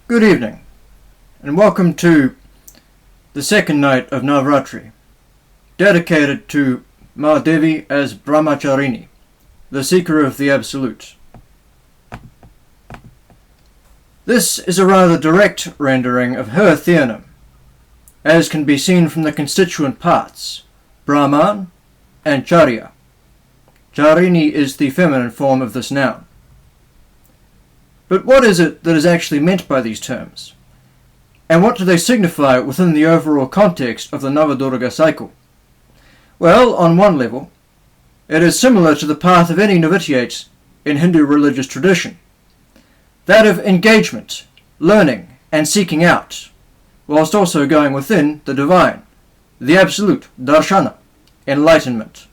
Good evening, and welcome to the second night of NavRatri, dedicated to Ma Devi as Brahmacharini, the seeker of the Absolute. This is a rather direct rendering of her theonym, as can be seen from the constituent parts, Brahman and Charya. Charini is the feminine form of this noun. But what is it that is actually meant by these terms? And what do they signify within the overall context of the NavaDurga Cycle? Well, on one level, it is similar to the path of any novitiate in Hindu religious tradition, that of engagement, learning, and seeking out, whilst also going within the divine, the absolute, darshana, enlightenment.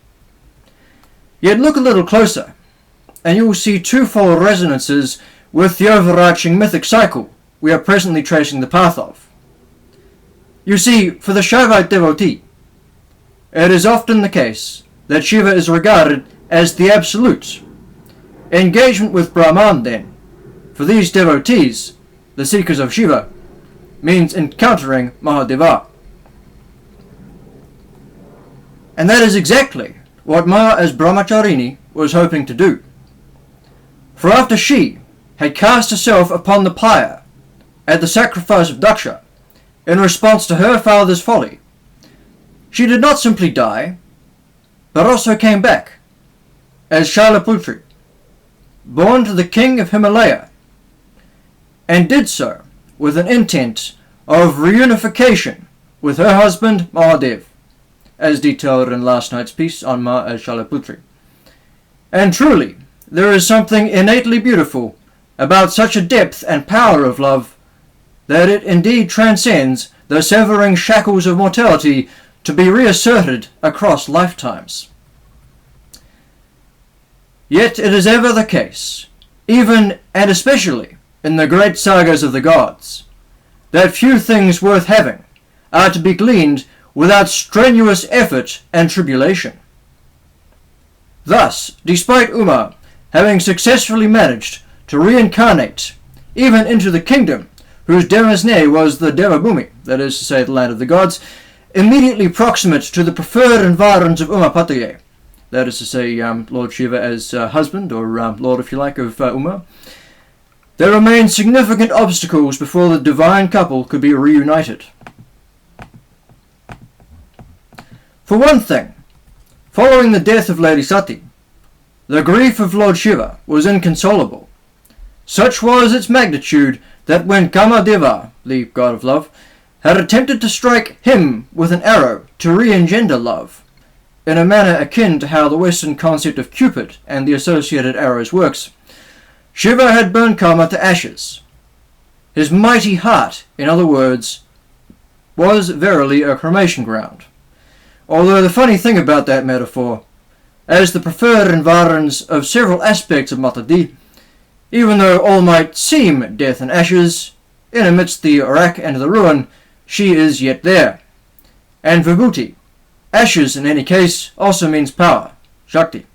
Yet look a little closer, and you will see twofold resonances with the overarching mythic cycle we are presently tracing the path of. You see, for the Shaivite devotee, it is often the case that Shiva is regarded as the absolute. Engagement with Brahman, then, for these devotees, the seekers of Shiva, means encountering Mahadeva. And that is exactly what Ma as Brahmacharini was hoping to do. For after she had cast herself upon the pyre at the sacrifice of Daksha in response to her father's folly, she did not simply die, but also came back as ShailaPutri, born to the king of Himalaya, and did so with an intent of reunification with her husband Mahadev, as detailed in last night's piece on Ma as ShailaPutri. And truly, there is something innately beautiful about such a depth and power of love that it indeed transcends the severing shackles of mortality to be reasserted across lifetimes. Yet it is ever the case, even and especially in the great sagas of the gods, that few things worth having are to be gleaned without strenuous effort and tribulation. Thus, despite Uma having successfully managed to reincarnate even into the kingdom whose Devasne was the Devabhumi, that is to say the land of the gods, immediately proximate to the preferred environs of Umapataye, that is to say Lord Shiva as husband, or lord if you like, of Uma, there remained significant obstacles before the divine couple could be reunited. For one thing, following the death of Lady Sati, the grief of Lord Shiva was inconsolable. Such was its magnitude that when Kamadeva, the god of love, had attempted to strike him with an arrow to re-engender love, in a manner akin to how the Western concept of Cupid and the associated arrows works, Shiva had burned Kama to ashes. His mighty heart, in other words, was verily a cremation ground. Although the funny thing about that metaphor, as the preferred environs of several aspects of Matadi, even though all might seem death and ashes, in amidst the wrack and the ruin, she is yet there. And Vibhuti, ashes in any case, also means power, Shakti.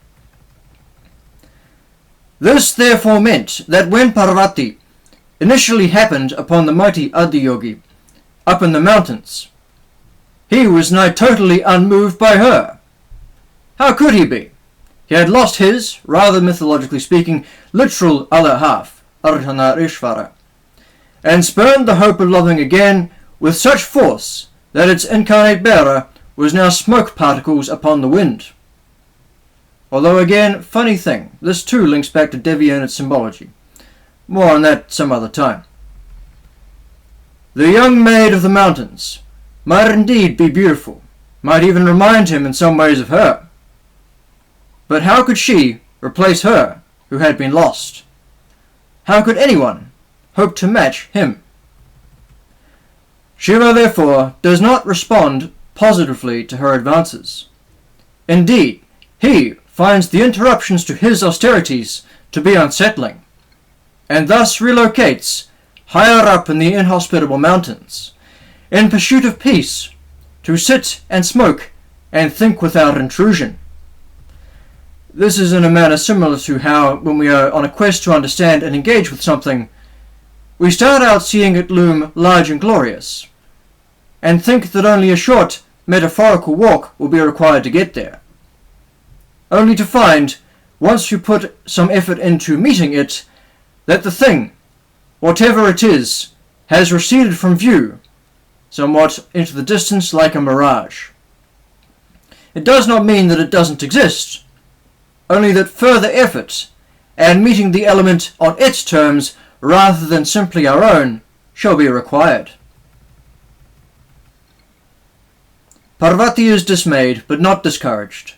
This therefore meant that when Parvati initially happened upon the mighty Adiyogi up in the mountains, he was nigh totally unmoved by her. How could he be? He had lost his, rather mythologically speaking, literal other half, Ardhanarishvara, and spurned the hope of loving again with such force that its incarnate bearer was now smoke particles upon the wind. Although again, funny thing, this too links back to Devi and its symbology. More on that some other time. The young maid of the mountains might indeed be beautiful, might even remind him in some ways of her. But how could she replace her who had been lost? How could anyone hope to match him? Shiva, therefore, does not respond positively to her advances. Indeed, he finds the interruptions to his austerities to be unsettling, and thus relocates higher up in the inhospitable mountains, in pursuit of peace, to sit and smoke and think without intrusion. This is in a manner similar to how, when we are on a quest to understand and engage with something, we start out seeing it loom large and glorious, and think that only a short metaphorical walk will be required to get there, only to find, once you put some effort into meeting it, that the thing, whatever it is, has receded from view, somewhat into the distance like a mirage. It does not mean that it doesn't exist, only that further effort, and meeting the element on its terms rather than simply our own, shall be required. Parvati is dismayed but not discouraged,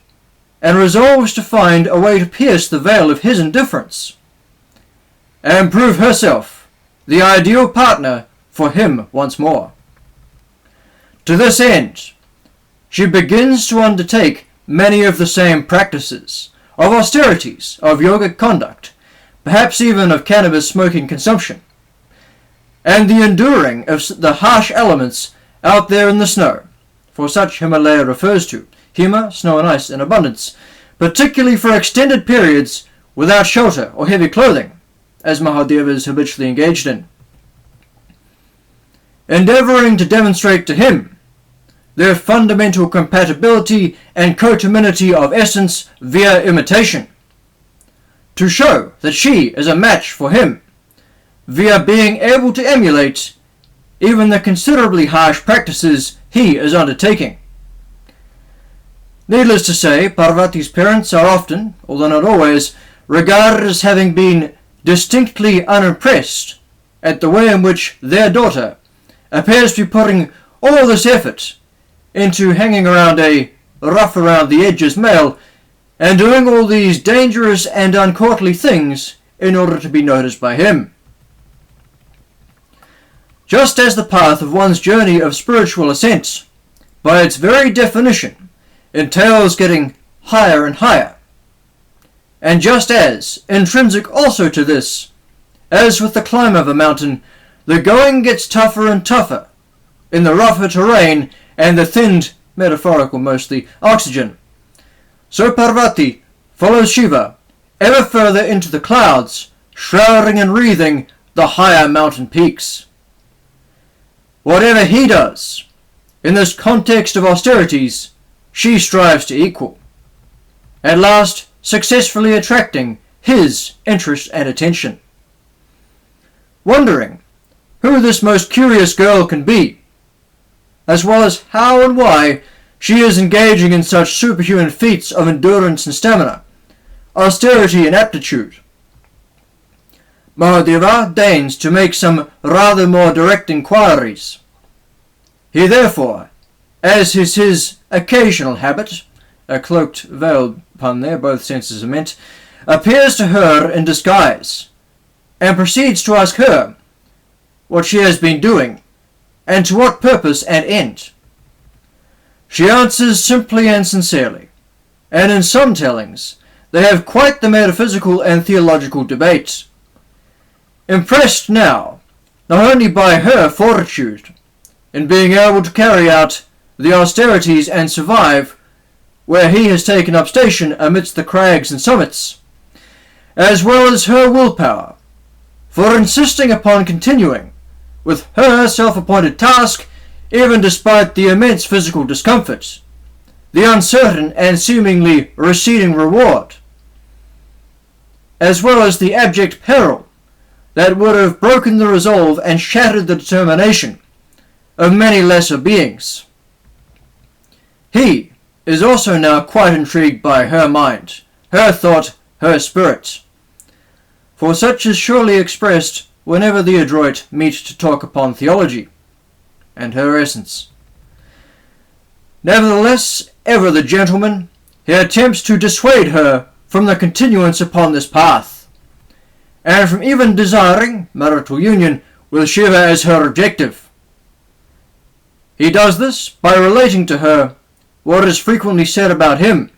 and resolves to find a way to pierce the veil of his indifference, and prove herself the ideal partner for him once more. To this end, she begins to undertake many of the same practices, of austerities, of yogic conduct, perhaps even of cannabis smoking consumption, and the enduring of the harsh elements out there in the snow, for such Himalaya refers to, Hima, snow and ice in abundance, particularly for extended periods without shelter or heavy clothing, as Mahadeva is habitually engaged in, endeavouring to demonstrate to him their fundamental compatibility and coterminity of essence via imitation, to show that she is a match for him, via being able to emulate even the considerably harsh practices he is undertaking. Needless to say, Parvati's parents are often, although not always, regarded as having been distinctly unimpressed at the way in which their daughter appears to be putting all this effort into hanging around a rough around the edges male and doing all these dangerous and uncourtly things in order to be noticed by him. Just as the path of one's journey of spiritual ascent, by its very definition, entails getting higher and higher, and just as, intrinsic also to this, as with the climb of a mountain, the going gets tougher and tougher in the rougher terrain and the thinned, metaphorical mostly, oxygen, so Parvati follows Shiva ever further into the clouds, shrouding and wreathing the higher mountain peaks. Whatever he does, in this context of austerities, she strives to equal, at last successfully attracting his interest and attention. Wondering who this most curious girl can be, as well as how and why she is engaging in such superhuman feats of endurance and stamina, austerity and aptitude, Mahadeva deigns to make some rather more direct inquiries. He therefore, as is his occasional habit, a cloaked veiled pun there, both senses are meant, appears to her in disguise, and proceeds to ask her what she has been doing, and to what purpose and end. She answers simply and sincerely, and in some tellings they have quite the metaphysical and theological debate. Impressed now, not only by her fortitude in being able to carry out the austerities and survive where he has taken up station amidst the crags and summits, as well as her willpower for insisting upon continuing with her self-appointed task even despite the immense physical discomfort, the uncertain and seemingly receding reward, as well as the abject peril that would have broken the resolve and shattered the determination of many lesser beings. He is also now quite intrigued by her mind, her thought, her spirit, for such is surely expressed whenever the adroit meet to talk upon theology, and her essence. Nevertheless, ever the gentleman, he attempts to dissuade her from the continuance upon this path, and from even desiring marital union with Shiva as her objective. He does this by relating to her what is frequently said about him,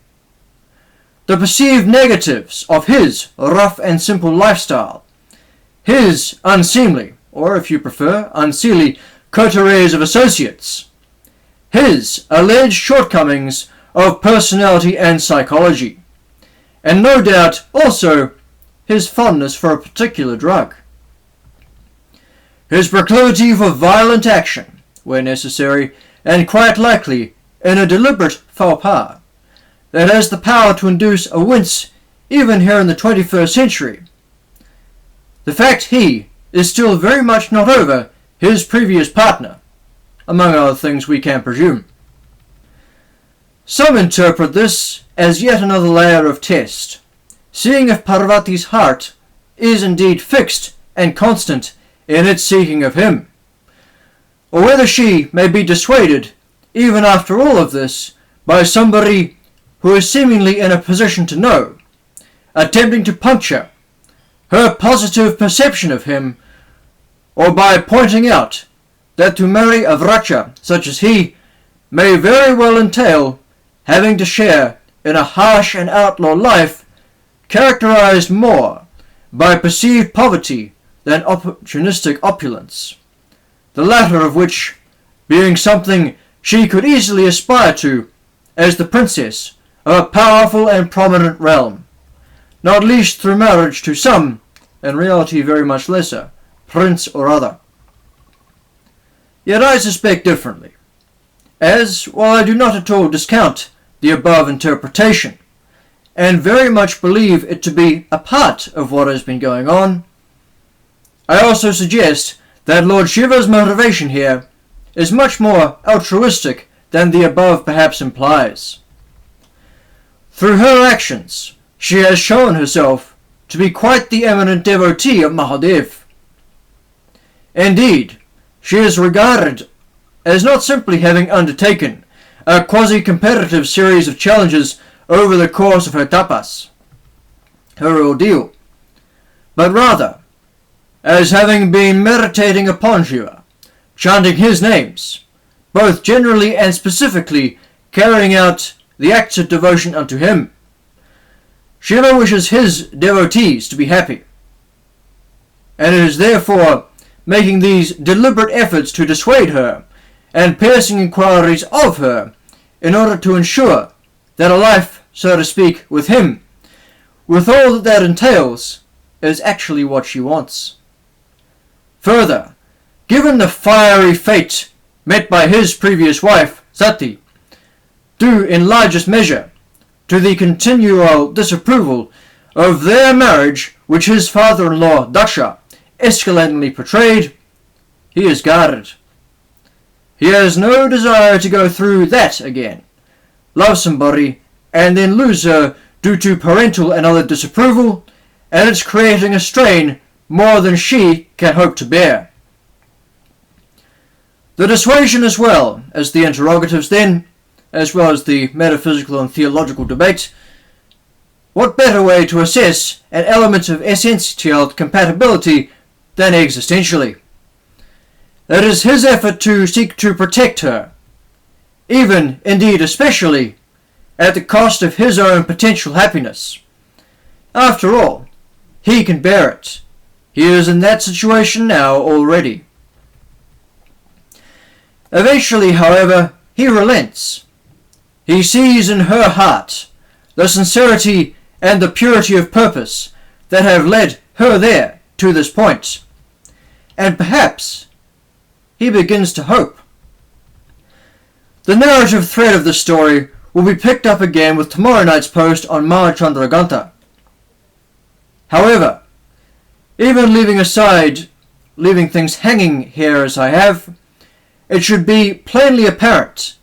the perceived negatives of his rough and simple lifestyle, his unseemly, or if you prefer, unseelie coteries of associates, his alleged shortcomings of personality and psychology, and no doubt also his fondness for a particular drug. his proclivity for violent action, where necessary, and quite likely in a deliberate faux pas, that has the power to induce a wince even here in the 21st century. The fact he is still very much not over his previous partner, among other things we can presume. Some interpret this as yet another layer of test, seeing if Parvati's heart is indeed fixed and constant in its seeking of him, or whether she may be dissuaded, even after all of this, by somebody who is seemingly in a position to know, attempting to puncture her positive perception of him, or by pointing out that to marry a vracha such as he may very well entail having to share in a harsh and outlaw life characterized more by perceived poverty than opportunistic opulence, the latter of which being something she could easily aspire to as the princess of a powerful and prominent realm, not least through marriage to some, in reality very much lesser, prince or other. Yet I suspect differently, as, while I do not at all discount the above interpretation, and very much believe it to be a part of what has been going on, I also suggest that Lord Shiva's motivation here is much more altruistic than the above perhaps implies. Through her actions, she has shown herself to be quite the eminent devotee of Mahadev. Indeed, she is regarded as not simply having undertaken a quasi-competitive series of challenges over the course of her tapas, her ordeal, but rather as having been meditating upon Shiva, chanting his names, both generally and specifically carrying out the acts of devotion unto him. Shiva wishes his devotees to be happy, and is therefore making these deliberate efforts to dissuade her and piercing inquiries of her in order to ensure that a life, so to speak, with him, with all that entails, is actually what she wants. Further, given the fiery fate met by his previous wife, Sati, due in largest measure to the continual disapproval of their marriage which his father-in-law Daksha escalatingly portrayed, he is guarded. He has no desire to go through that again, love somebody and then lose her due to parental and other disapproval, and it's creating a strain more than she can hope to bear. The dissuasion as well as the interrogatives then, as well as the metaphysical and theological debate, what better way to assess an element of essential compatibility than existentially? It is his effort to seek to protect her, even, indeed especially, at the cost of his own potential happiness. After all, he can bear it. He is in that situation now already. Eventually, however, he relents. He sees in her heart the sincerity and the purity of purpose that have led her there to this point, and perhaps he begins to hope. The narrative thread of the story will be picked up again with tomorrow night's post on Mahachandraganta. However, even leaving things hanging here as I have, it should be plainly apparent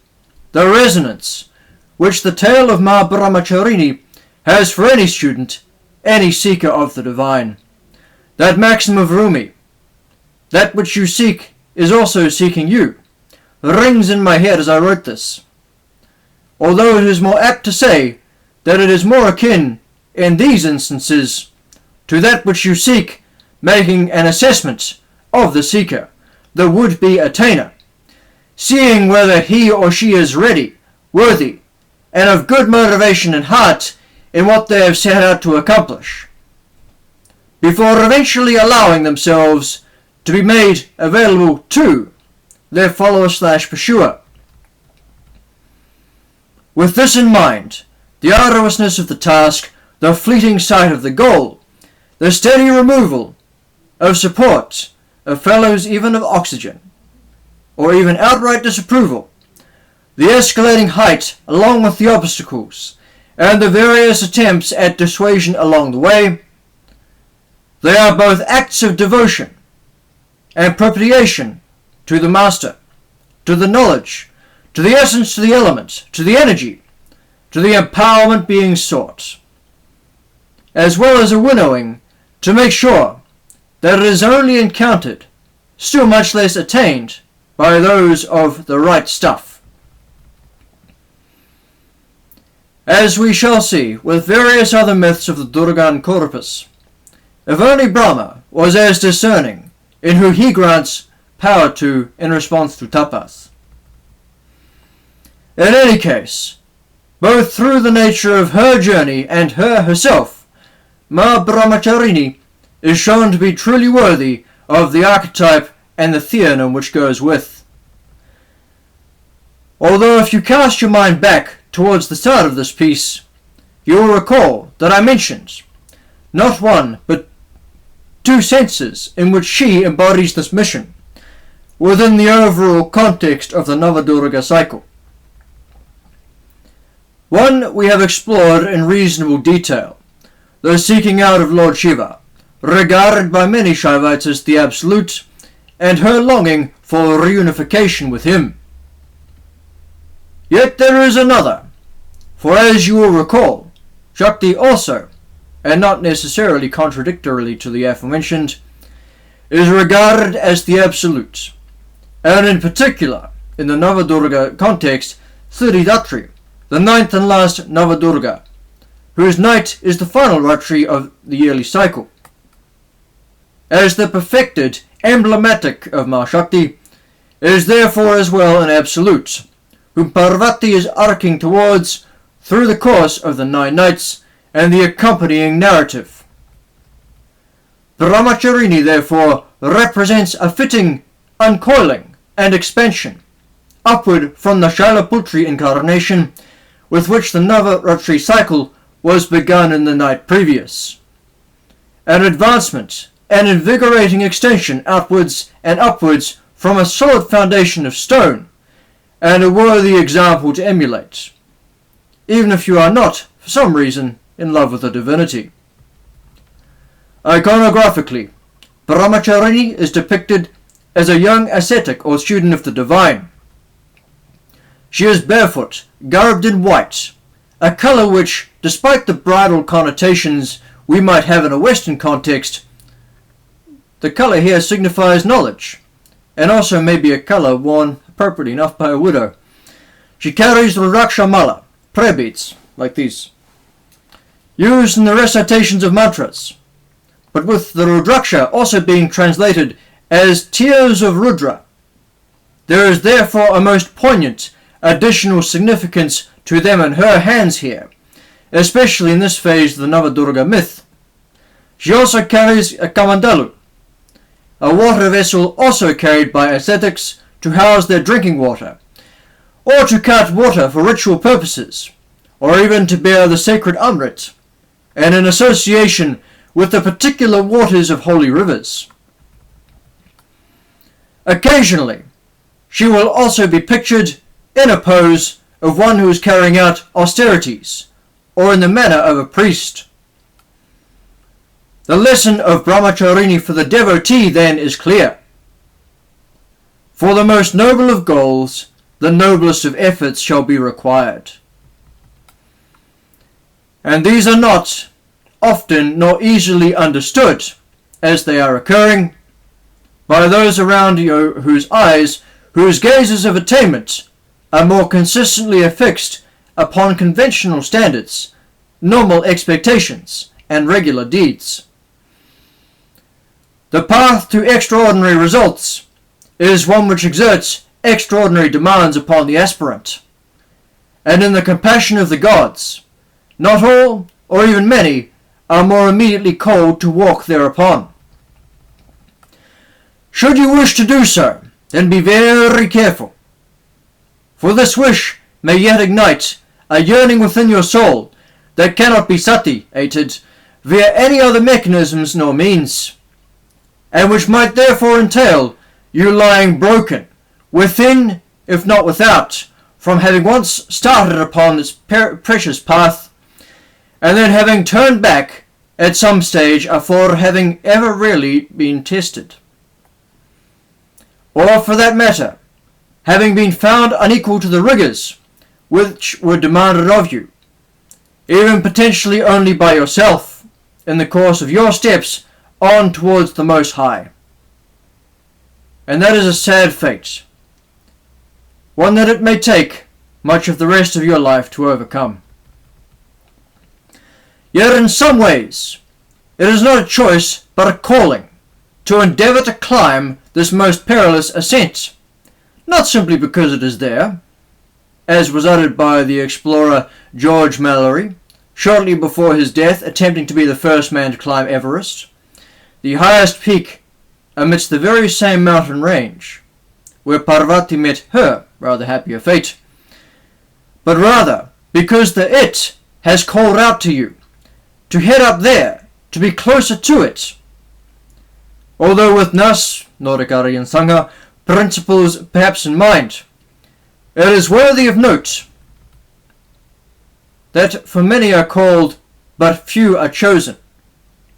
the resonance which the tale of Ma Brahmacharini has for any student, any seeker of the divine. That maxim of Rumi, that which you seek is also seeking you, rings in my head as I wrote this, although it is more apt to say that it is more akin, in these instances, to that which you seek, making an assessment of the seeker, the would-be attainer, seeing whether he or she is ready, worthy, and of good motivation and heart in what they have set out to accomplish, before eventually allowing themselves to be made available to their follower/pursuer. With this in mind, the arduousness of the task, the fleeting sight of the goal, the steady removal of support of fellows even of oxygen, or even outright disapproval, the escalating height along with the obstacles, and the various attempts at dissuasion along the way, they are both acts of devotion and propitiation to the Master, to the knowledge, to the essence, to the element, to the energy, to the empowerment being sought, as well as a winnowing to make sure that it is only encountered, still much less attained, by those of the right stuff. As we shall see with various other myths of the Durgan corpus, if only Brahma was as discerning in who he grants power to in response to tapas. In any case, both through the nature of her journey and her herself, Ma Brahmacharini is shown to be truly worthy of the archetype and the theonym which goes with. Although if you cast your mind back towards the start of this piece, you will recall that I mentioned not one but two senses in which she embodies this mission within the overall context of the NavaDurga Cycle. One we have explored in reasonable detail, the seeking out of Lord Shiva, regarded by many Shaivites as the Absolute, and her longing for reunification with him. Yet there is another, for as you will recall, Shakti also, and not necessarily contradictorily to the aforementioned, is regarded as the Absolute, and in particular, in the NavaDurga context, SiddhiDhatri, the ninth and last NavaDurga, whose night is the final Ratri of the yearly cycle. As the perfected emblematic of Ma Shakti, is therefore as well an Absolute, whom Parvati is arcing towards through the course of the 9 nights and the accompanying narrative. Brahmacharini therefore represents a fitting uncoiling and expansion upward from the ShailaPutri incarnation with which the NavRatri cycle was begun in the night previous. An advancement, an invigorating extension outwards and upwards from a solid foundation of stone, and a worthy example to emulate, even if you are not, for some reason, in love with the divinity. Iconographically, Brahmacharini is depicted as a young ascetic or student of the divine. She is barefoot, garbed in white, a colour which, despite the bridal connotations we might have in a Western context, the colour here signifies knowledge, and also may be a colour worn appropriately enough by a widow. She carries the Rudraksha mala, prayer beads, like these, used in the recitations of mantras, but with the Rudraksha also being translated as tears of Rudra. There is therefore a most poignant additional significance to them in her hands here, especially in this phase of the NavaDurga myth. She also carries a kamandalu, a water vessel also carried by ascetics to house their drinking water, or to cut water for ritual purposes, or even to bear the sacred amrit, and in association with the particular waters of holy rivers. Occasionally, she will also be pictured in a pose of one who is carrying out austerities, or in the manner of a priest. The lesson of Brahmacharini for the devotee then is clear. For the most noble of goals, the noblest of efforts shall be required. And these are not often nor easily understood, as they are occurring, by those around you whose gazes of attainment are more consistently affixed upon conventional standards, normal expectations, and regular deeds. The path to extraordinary results is one which exerts extraordinary demands upon the aspirant, and in the compassion of the gods, not all, or even many, are more immediately called to walk thereupon. Should you wish to do so, then be very careful, for this wish may yet ignite a yearning within your soul that cannot be satiated via any other mechanisms nor means. and which might therefore entail you lying broken, within, if not without, from having once started upon this precious path, and then having turned back at some stage afore having ever really been tested. Or, for that matter, having been found unequal to the rigours which were demanded of you, even potentially only by yourself, in the course of your steps on towards the Most High. And that is a sad fate, one that it may take much of the rest of your life to overcome. Yet in some ways, it is not a choice but a calling to endeavour to climb this most perilous ascent, not simply because it is there, as was uttered by the explorer George Mallory shortly before his death, attempting to be the first man to climb Everest, the highest peak amidst the very same mountain range where Parvati met her rather happier fate, but rather because the it has called out to you to head up there, to be closer to it. Although with Nas, Nordic Aryan Sangha, principles perhaps in mind, it is worthy of note that for many are called, but few are chosen,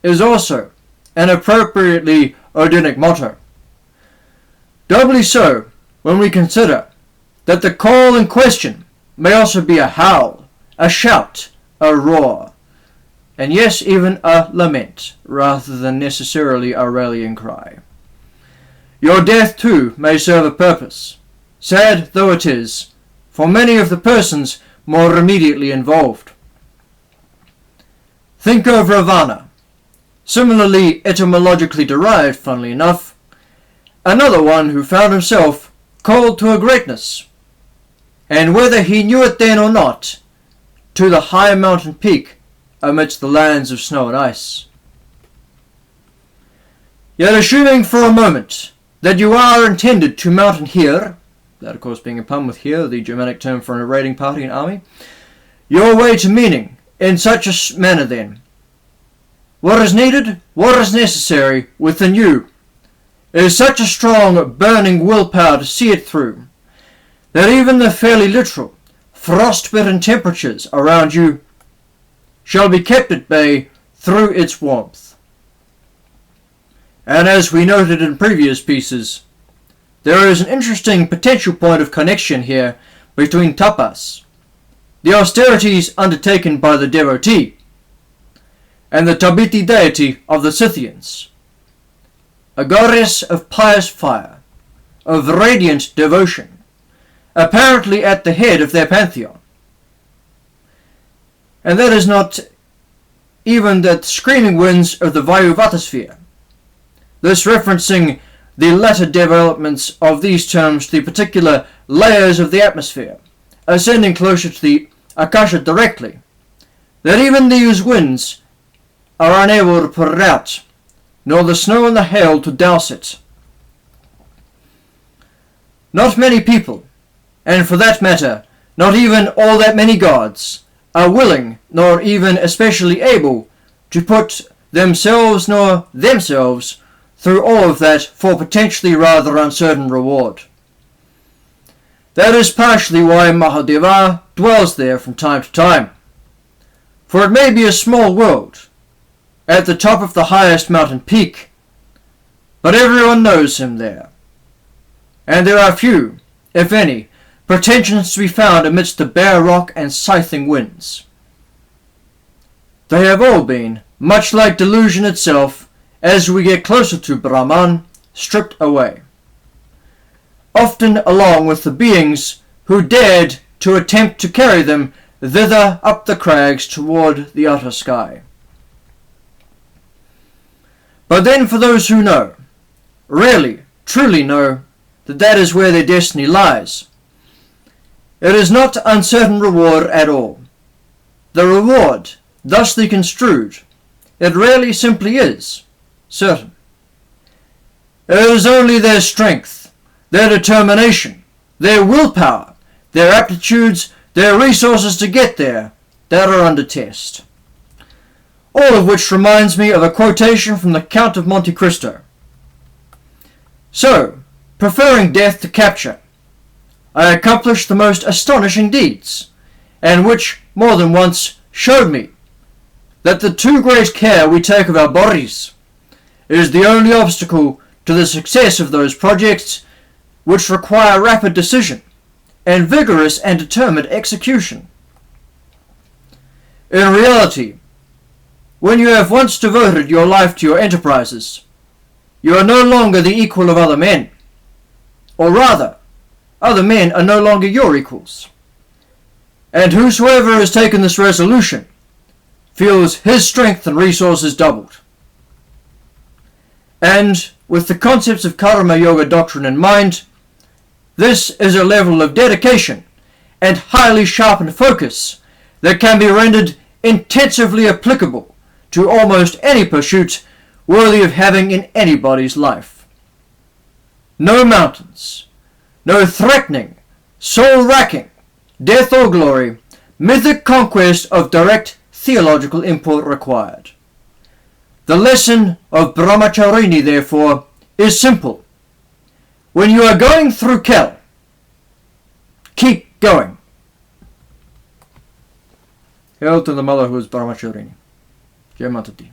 is also an appropriately Odinic motto. Doubly so when we consider that the call in question may also be a howl, a shout, a roar, and yes, even a lament, rather than necessarily a rallying cry. Your death too may serve a purpose, sad though it is, for many of the persons more immediately involved. Think of Ravana, similarly etymologically derived, funnily enough, another one who found himself called to a greatness, and whether he knew it then or not, to the high mountain peak amidst the lands of snow and ice. Yet assuming for a moment that you are intended to mountain here, that of course being a pun with here, the Germanic term for a raiding party and army, your way to meaning in such a manner then, what is needed, what is necessary within you, is such a strong burning willpower to see it through, that even the fairly literal frost-bitten temperatures around you shall be kept at bay through its warmth. And as we noted in previous pieces, there is an interesting potential point of connection here between tapas, the austerities undertaken by the devotee, and the Tabiti deity of the Scythians, a goddess of pious fire, of radiant devotion, apparently at the head of their pantheon. And that is not even the screaming winds of the Vayuvatasphere, thus referencing the latter developments of these terms to the particular layers of the atmosphere, ascending closer to the Akasha directly, that even these winds are unable to put it out, nor the snow and the hail to douse it. Not many people, and for that matter, not even all that many gods, are willing, nor even especially able, to put themselves through all of that for potentially rather uncertain reward. That is partially why Mahadeva dwells there from time to time. For it may be a small world, at the top of the highest mountain peak, but everyone knows him there. And there are few, if any, pretensions to be found amidst the bare rock and scything winds. They have all been, much like delusion itself, as we get closer to Brahman, stripped away, often along with the beings who dared to attempt to carry them thither up the crags toward the utter sky. But then for those who know, really, truly know, that that is where their destiny lies, it is not uncertain reward at all. The reward, thusly construed, it really simply is certain. It is only their strength, their determination, their willpower, their aptitudes, their resources to get there that are under test. All of which reminds me of a quotation from the Count of Monte Cristo, So, preferring death to capture, I accomplished the most astonishing deeds, and which more than once showed me that the too great care we take of our bodies is the only obstacle to the success of those projects which require rapid decision and vigorous and determined execution. In reality, when you have once devoted your life to your enterprises, you are no longer the equal of other men, or rather, other men are no longer your equals. And whosoever has taken this resolution feels his strength and resources doubled. And with the concepts of Karma Yoga doctrine in mind, this is a level of dedication and highly sharpened focus that can be rendered intensively applicable to almost any pursuit worthy of having in anybody's life. No mountains, no threatening, soul-racking, death or glory, mythic conquest of direct theological import required. The lesson of Brahmacharini, therefore, is simple. When you are going through hell, keep going. Hail to the mother who is Brahmacharini. Jai Mata Di.